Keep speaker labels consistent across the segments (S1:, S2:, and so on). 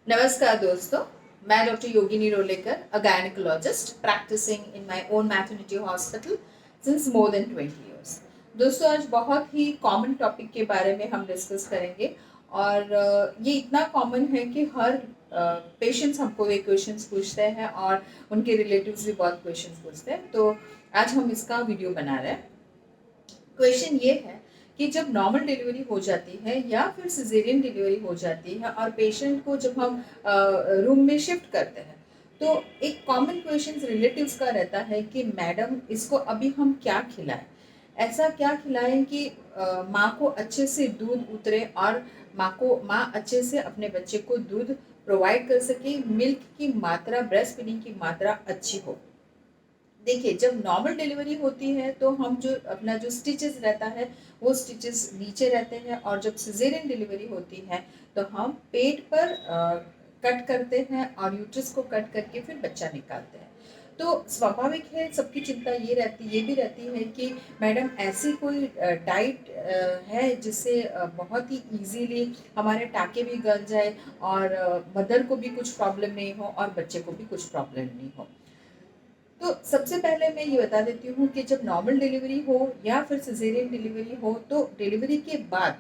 S1: नमस्कार दोस्तों, मैं doctor Yogini Rolekar, a gynaecologist practising in my own maternity hospital since more than 20 years. दोस्तों, आज बहुत ही कॉमन टॉपिक के बारे में हम डिस्कस करेंगे और ये इतना कॉमन है कि हर पेशेंट्स हमको ये क्वेश्चंस पूछते हैं और उनके रिलेटिव्स भी बहुत क्वेश्चंस पूछते हैं। तो आज हम इसका वीडियो बना रहे हैं। क्वेश्चन ये है कि जब नॉर्मल डिलीवरी हो जाती है या फिर सिजेरियन डिलीवरी हो जाती है और पेशेंट को जब हम रूम में शिफ्ट करते हैं, तो एक कॉमन क्वेश्चन रिलेटिव्स का रहता है कि मैडम इसको अभी हम क्या खिलाएं, ऐसा क्या खिलाएं कि माँ को अच्छे से दूध उतरे और माँ अच्छे से अपने बच्चे को दूध प्रोवाइड कर सके, मिल्क की मात्रा, ब्रेस्ट फीडिंग की मात्रा अच्छी हो। देखिए, जब नॉर्मल डिलीवरी होती है तो हम जो अपना जो स्टिचेस रहता है वो स्टिचेस नीचे रहते हैं, और जब सिजेरियन डिलीवरी होती है तो हम पेट पर कट करते हैं और यूट्रस को कट करके फिर बच्चा निकालते हैं। तो स्वाभाविक है, सबकी चिंता ये भी रहती है कि मैडम ऐसी कोई डाइट है जिससे बहुत ही इजीली हमारे टाके भी गल जाए और मदर को भी कुछ प्रॉब्लम नहीं हो और बच्चे को भी कुछ प्रॉब्लम नहीं हो। तो सबसे पहले मैं ये बता देती हूँ कि जब नॉर्मल डिलीवरी हो या फिर सिजेरियन डिलीवरी हो, तो डिलीवरी के बाद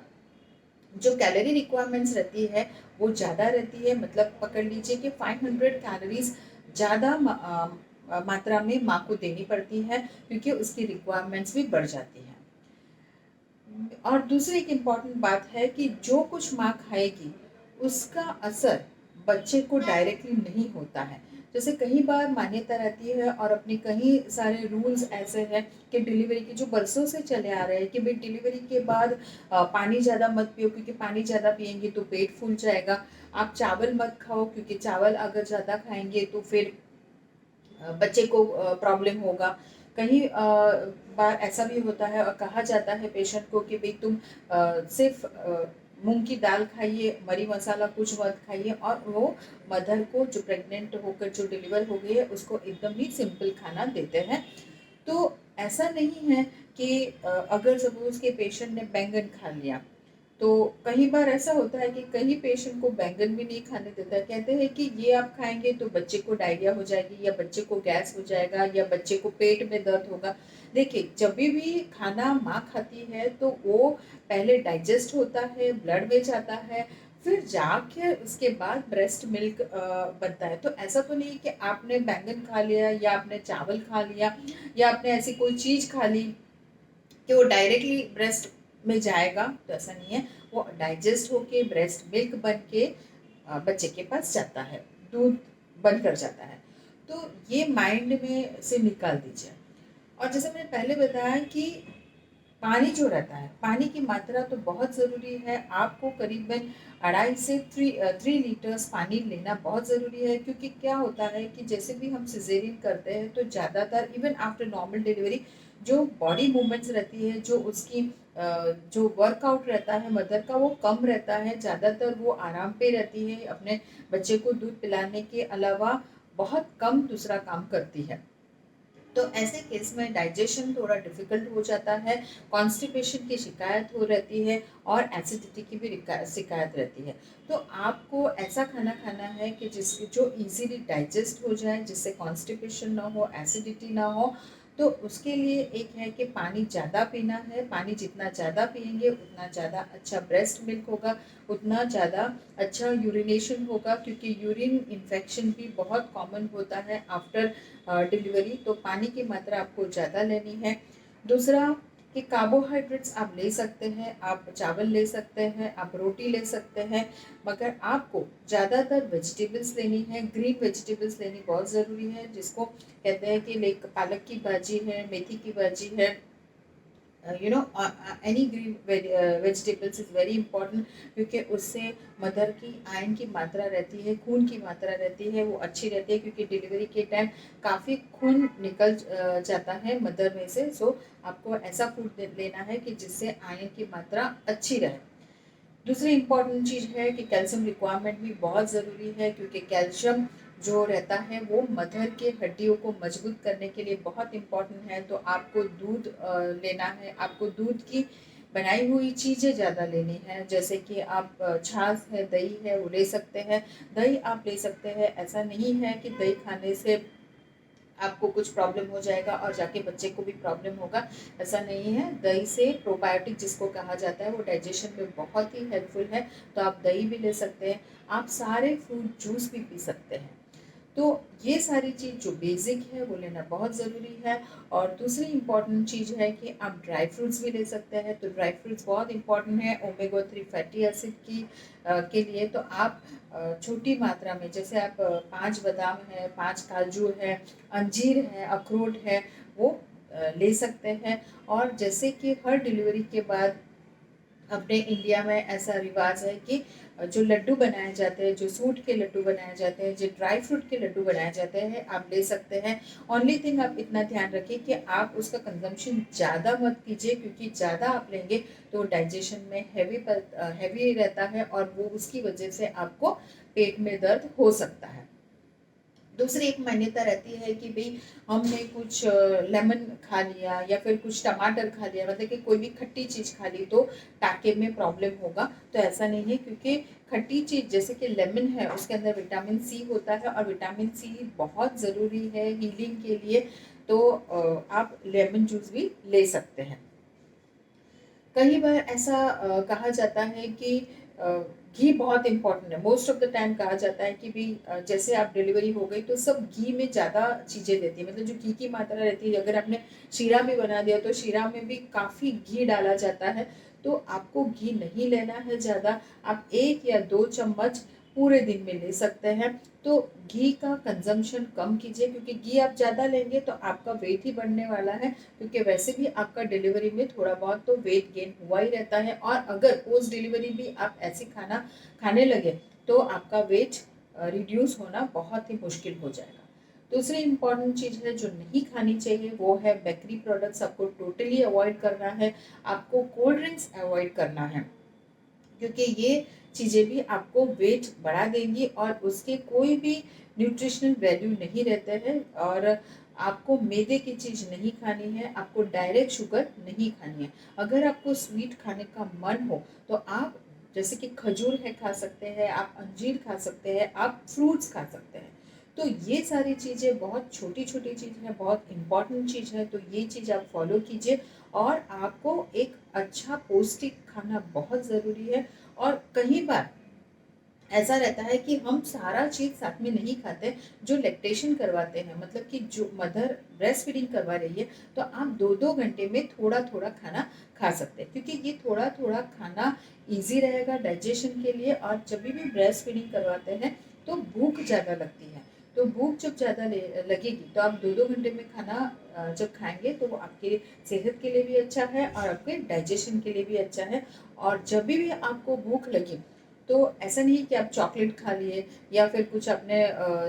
S1: जो कैलोरी रिक्वायरमेंट्स रहती है वो ज़्यादा रहती है। मतलब पकड़ लीजिए कि 500 कैलोरीज ज़्यादा मात्रा में माँ को देनी पड़ती है, क्योंकि उसकी रिक्वायरमेंट्स भी बढ़ जाती हैं। और दूसरी एक इम्पॉर्टेंट बात है कि जो कुछ माँ खाएगी उसका असर बच्चे को डायरेक्टली नहीं होता है। जैसे कई बार मान्यता रहती है और अपने कई सारे रूल्स ऐसे हैं कि डिलीवरी के जो बरसों से चले आ रहे हैं कि भाई डिलीवरी के बाद पानी ज़्यादा मत पियो, क्योंकि पानी ज़्यादा पियेंगे तो पेट फूल जाएगा। आप चावल मत खाओ, क्योंकि चावल अगर ज़्यादा खाएंगे तो फिर बच्चे को प्रॉब्लम होगा। कहीं बार ऐसा भी होता है और कहा जाता है पेशेंट को कि भाई तुम सिर्फ मूंग की दाल खाइए, मरी मसाला कुछ मत खाइए, और वो मदर को जो प्रेग्नेंट होकर जो डिलीवर हो गई है उसको एकदम ही सिंपल खाना देते हैं। तो ऐसा नहीं है कि अगर सपोज के पेशेंट ने बैंगन खा लिया, तो कई बार ऐसा होता है कि कई पेशेंट को बैंगन भी नहीं खाने देता है। कहते हैं कि ये आप खाएंगे तो बच्चे को डायरिया हो जाएगी, या बच्चे को गैस हो जाएगा, या बच्चे को पेट में दर्द होगा। देखिए, जब भी खाना माँ खाती है तो वो पहले डाइजेस्ट होता है, ब्लड में जाता है, फिर जाके उसके बाद ब्रेस्ट मिल्क बनता है। तो ऐसा तो नहीं कि आपने बैंगन खा लिया या आपने चावल खा लिया या आपने ऐसी कोई चीज़ खा ली कि वो डायरेक्टली ब्रेस्ट में जाएगा, तो ऐसा नहीं है। वो डाइजेस्ट होके ब्रेस्ट मिल्क बन के बच्चे के पास जाता है, दूध बनकर जाता है। तो ये माइंड में से निकाल दीजिए। और जैसे मैंने पहले बताया कि पानी जो रहता है, पानी की मात्रा तो बहुत ज़रूरी है। आपको करीबन 2.5 से 3 लीटर्स पानी लेना बहुत ज़रूरी है, क्योंकि क्या होता है कि जैसे भी हम सिजेरियन करते हैं तो ज़्यादातर इवन आफ्टर नॉर्मल डिलीवरी जो बॉडी मूवमेंट्स रहती है, जो उसकी जो वर्कआउट रहता है मदर का, वो कम रहता है। ज़्यादातर वो आराम पे रहती है, अपने बच्चे को दूध पिलाने के अलावा बहुत कम दूसरा काम करती है। तो ऐसे केस में डाइजेशन थोड़ा डिफिकल्ट हो जाता है, कॉन्स्टिपेशन की शिकायत हो रहती है और एसिडिटी की भी शिकायत रहती है। तो आपको ऐसा खाना खाना है कि जिसकी जो इजीली डाइजेस्ट हो जाए, जिससे कॉन्स्टिपेशन ना हो, एसिडिटी ना हो। तो उसके लिए एक है कि पानी ज़्यादा पीना है। पानी जितना ज़्यादा पियेंगे उतना ज़्यादा अच्छा ब्रेस्ट मिल्क होगा, उतना ज़्यादा अच्छा यूरिनेशन होगा, क्योंकि यूरिन इन्फेक्शन भी बहुत कॉमन होता है आफ्टर डिलीवरी। तो पानी की मात्रा आपको ज़्यादा लेनी है। दूसरा कि कार्बोहाइड्रेट्स आप ले सकते हैं, आप चावल ले सकते हैं, आप रोटी ले सकते हैं, मगर आपको ज़्यादातर वेजिटेबल्स लेनी है। ग्रीन वेजिटेबल्स लेनी बहुत ज़रूरी है, जिसको कहते हैं कि लाइक पालक की भाजी है, मेथी की भाजी है, any green vegetables is very important, क्योंकि उससे मदर की आयरन की मात्रा रहती है, खून की मात्रा रहती है, वो अच्छी रहती है, क्योंकि डिलीवरी के टाइम काफ़ी खून निकल जाता है मदर में से। सो आपको ऐसा फूड लेना है कि जिससे आयरन की मात्रा अच्छी रहे। दूसरी इम्पॉर्टेंट चीज़ है कि कैल्शियम रिक्वायरमेंट भी बहुत ज़रूरी है, क्योंकि कैल्शियम जो रहता है वो मदर के हड्डियों को मजबूत करने के लिए बहुत इम्पॉर्टेंट है। तो आपको दूध लेना है, आपको दूध की बनाई हुई चीज़ें ज़्यादा लेनी है, जैसे कि आप छाछ है, दही है, वो ले सकते हैं। दही आप ले सकते हैं, ऐसा नहीं है कि दही खाने से आपको कुछ प्रॉब्लम हो जाएगा और जाके बच्चे को भी प्रॉब्लम होगा, ऐसा नहीं है। दही से प्रोबायोटिक जिसको कहा जाता है वो डाइजेशन में बहुत ही हेल्पफुल है, तो आप दही भी ले सकते हैं। आप सारे फ्रूट जूस भी पी सकते हैं। तो ये सारी चीज़ जो बेसिक है वो लेना बहुत ज़रूरी है। और दूसरी इम्पॉर्टेंट चीज़ है कि आप ड्राई फ्रूट्स भी ले सकते हैं। तो ड्राई फ्रूट्स बहुत इम्पॉर्टेंट है ओमेगा 3 फैटी एसिड के लिए। तो आप छोटी मात्रा में, जैसे आप 5 बादाम है, 5 काजू है, अंजीर है, अखरोट है, वो ले सकते हैं। और जैसे कि हर डिलीवरी के बाद अपने इंडिया में ऐसा रिवाज है कि जो लड्डू बनाए जाते हैं, जो सूट के लड्डू बनाए जाते हैं, जो ड्राई फ्रूट के लड्डू बनाए जाते हैं, आप ले सकते हैं। ओनली थिंग आप इतना ध्यान रखिए कि आप उसका कंजम्पशन ज़्यादा मत कीजिए, क्योंकि ज़्यादा आप लेंगे तो डाइजेशन में हैवी रहता है और वो उसकी वजह से आपको पेट में दर्द हो सकता है। दूसरी एक मान्यता रहती है कि भाई हमने कुछ लेमन खा लिया या फिर कुछ टमाटर खा लिया, मतलब कि कोई भी खट्टी चीज़ खा ली तो टाके में प्रॉब्लम होगा। तो ऐसा नहीं है, क्योंकि खट्टी चीज़ जैसे कि लेमन है उसके अंदर विटामिन सी होता है और विटामिन सी बहुत ज़रूरी है हीलिंग के लिए। तो आप लेमन जूस भी ले सकते हैं। कई बार ऐसा कहा जाता है कि घी बहुत इम्पोर्टेंट है। मोस्ट ऑफ द टाइम कहा जाता है कि भी जैसे आप डिलीवरी हो गई तो सब घी में ज़्यादा चीज़ें देती है, मतलब जो घी की मात्रा रहती है। अगर आपने शीरा भी बना दिया तो शीरा में भी काफ़ी घी डाला जाता है। तो आपको घी नहीं लेना है ज़्यादा, आप 1 या 2 चम्मच पूरे दिन में ले सकते हैं। तो घी का कंजम्पशन कम कीजिए, क्योंकि घी आप ज़्यादा लेंगे तो आपका वेट ही बढ़ने वाला है, क्योंकि वैसे भी आपका डिलीवरी में थोड़ा बहुत तो वेट गेन हुआ ही रहता है। और अगर पोस्ट डिलीवरी भी आप ऐसे खाना खाने लगे तो आपका वेट रिड्यूस होना बहुत ही मुश्किल हो जाएगा। दूसरी इम्पॉर्टेंट चीज़ है जो नहीं खानी चाहिए, वो है बेकरी प्रोडक्ट्स। आपको टोटली अवॉइड करना है। आपको कोल्ड ड्रिंक्स अवॉइड करना है, क्योंकि ये चीज़ें भी आपको वेट बढ़ा देंगी और उसके कोई भी न्यूट्रिशनल वैल्यू नहीं रहते हैं। और आपको मैदे की चीज़ नहीं खानी है, आपको डायरेक्ट शुगर नहीं खानी है। अगर आपको स्वीट खाने का मन हो तो आप जैसे कि खजूर है खा सकते हैं, आप अंजीर खा सकते हैं, आप फ्रूट्स खा सकते हैं। तो ये सारी चीज़ें बहुत छोटी छोटी चीज़ है, बहुत इम्पॉर्टेंट चीज़ है। तो ये चीज़ आप फॉलो कीजिए और आपको एक अच्छा पौष्टिक खाना बहुत ज़रूरी है। और कई बार ऐसा रहता है कि हम सारा चीज़ साथ में नहीं खाते। जो लैक्टेशन करवाते हैं, मतलब कि जो मदर ब्रेस्ट फीडिंग करवा रही है, तो आप 2-2 घंटे में थोड़ा थोड़ा खाना खा सकते हैं, क्योंकि ये थोड़ा थोड़ा खाना इजी रहेगा डाइजेशन के लिए। और जब भी ब्रेस्ट फीडिंग करवाते हैं तो भूख ज़्यादा लगती है। तो भूख जब ज़्यादा लगेगी तो आप 2-2 घंटे में खाना जब खाएंगे तो वो आपके सेहत के लिए भी अच्छा है और आपके डाइजेशन के लिए भी अच्छा है। और जब भी आपको भूख लगी तो ऐसा नहीं कि आप चॉकलेट खा लिए या फिर कुछ आपने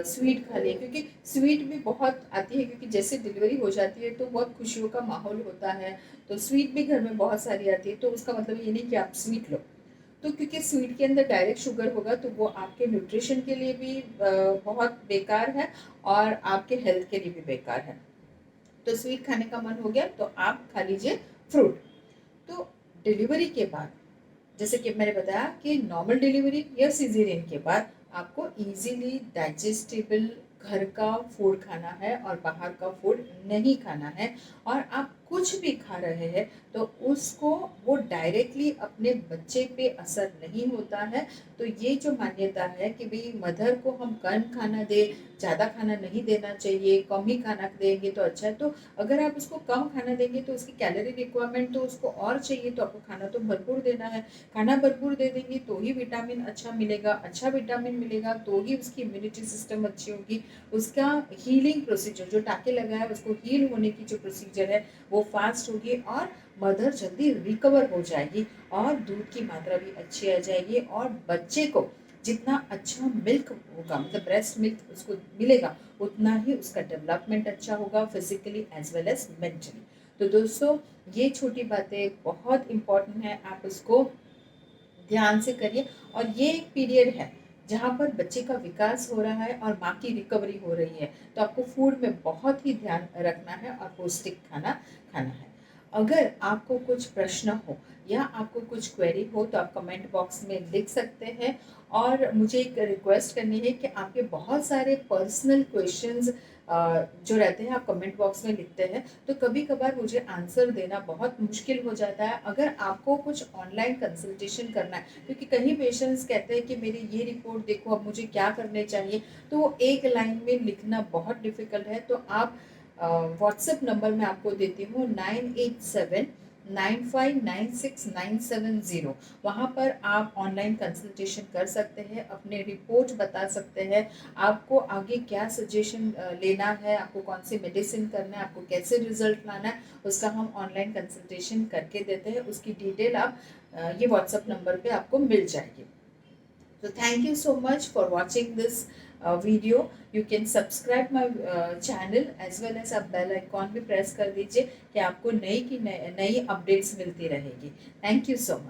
S1: स्वीट खा लिए, क्योंकि स्वीट भी बहुत आती है, क्योंकि जैसे डिलीवरी हो जाती है तो बहुत खुशियों का माहौल होता है। तो स्वीट भी घर में बहुत सारी आती है, तो उसका मतलब ये नहीं कि आप स्वीट लो। तो क्योंकि स्वीट के अंदर डायरेक्ट शुगर होगा तो वो आपके न्यूट्रिशन के लिए भी बहुत बेकार है और आपके हेल्थ के लिए भी बेकार है। तो स्वीट खाने का मन हो गया तो आप खा लीजिए फ्रूट। तो डिलीवरी के बाद, जैसे कि मैंने बताया कि नॉर्मल डिलीवरी या सिजेरियन के बाद आपको इजीली डाइजेस्टेबल घर का फूड खाना है और बाहर का फूड नहीं खाना है। और आप कुछ भी खा रहे हैं तो उसको वो डायरेक्टली अपने बच्चे पे असर नहीं होता है। तो ये जो मान्यता है कि भाई मदर को हम कम खाना दे, ज़्यादा खाना नहीं देना चाहिए, कम ही खाना देंगे तो अच्छा है। तो अगर आप उसको कम खाना देंगे तो उसकी कैलोरी रिक्वायरमेंट तो उसको और चाहिए, तो आपको खाना तो भरपूर देना है। खाना भरपूर दे देंगे तो ही विटामिन अच्छा मिलेगा, अच्छा विटामिन मिलेगा तो ही उसकी इम्यूनिटी सिस्टम अच्छी होगी। उसका हीलिंग प्रोसीजर, जो टाके लगा है उसको हील होने की जो प्रोसीजर है वो फास्ट होगी और मदर जल्दी रिकवर हो जाएगी और दूध की मात्रा भी अच्छी आ जाएगी। और बच्चे को जितना अच्छा मिल्क होगा, मतलब ब्रेस्ट मिल्क उसको मिलेगा, उतना ही उसका डेवलपमेंट अच्छा होगा physically as well as mentally. तो दोस्तों ये छोटी बातें बहुत इम्पोर्टेंट है, आप उसको ध्यान से करिए। और ये एक पीरियड है जहाँ पर बच्चे का विकास हो रहा है और माँ की रिकवरी हो रही है। तो आपको फूड में बहुत ही ध्यान रखना है और पौष्टिक खाना खाना है। अगर आपको कुछ प्रश्न हो या आपको कुछ क्वेरी हो तो आप कमेंट बॉक्स में लिख सकते हैं। और मुझे एक रिक्वेस्ट करनी है कि आपके बहुत सारे पर्सनल क्वेश्चंस जो रहते हैं आप कमेंट बॉक्स में लिखते हैं, तो कभी कभार मुझे आंसर देना बहुत मुश्किल हो जाता है। अगर आपको कुछ ऑनलाइन कंसल्टेशन करना है, क्योंकि कई पेशेंट्स कहते हैं कि मेरी ये रिपोर्ट देखो, अब मुझे क्या करने चाहिए, तो वो एक लाइन में लिखना बहुत डिफ़िकल्ट है। तो आप व्हाट्सएप नंबर मैं आपको देती हूँ 9879596970। वहाँ पर आप ऑनलाइन कंसल्टेशन कर सकते हैं, अपने रिपोर्ट बता सकते हैं, आपको आगे क्या सजेशन लेना है, आपको कौन सी मेडिसिन करना है, आपको कैसे रिजल्ट लाना है, उसका हम ऑनलाइन कंसल्टेशन करके देते हैं। उसकी डिटेल आप ये व्हाट्सएप नंबर पे आपको मिल जाएगी। So thank you so much for watching this video. You can subscribe my channel as well as आप बेल आइकॉन भी प्रेस कर दीजिए कि आपको नई की नई अपडेट्स मिलती रहेगी। Thank you so much.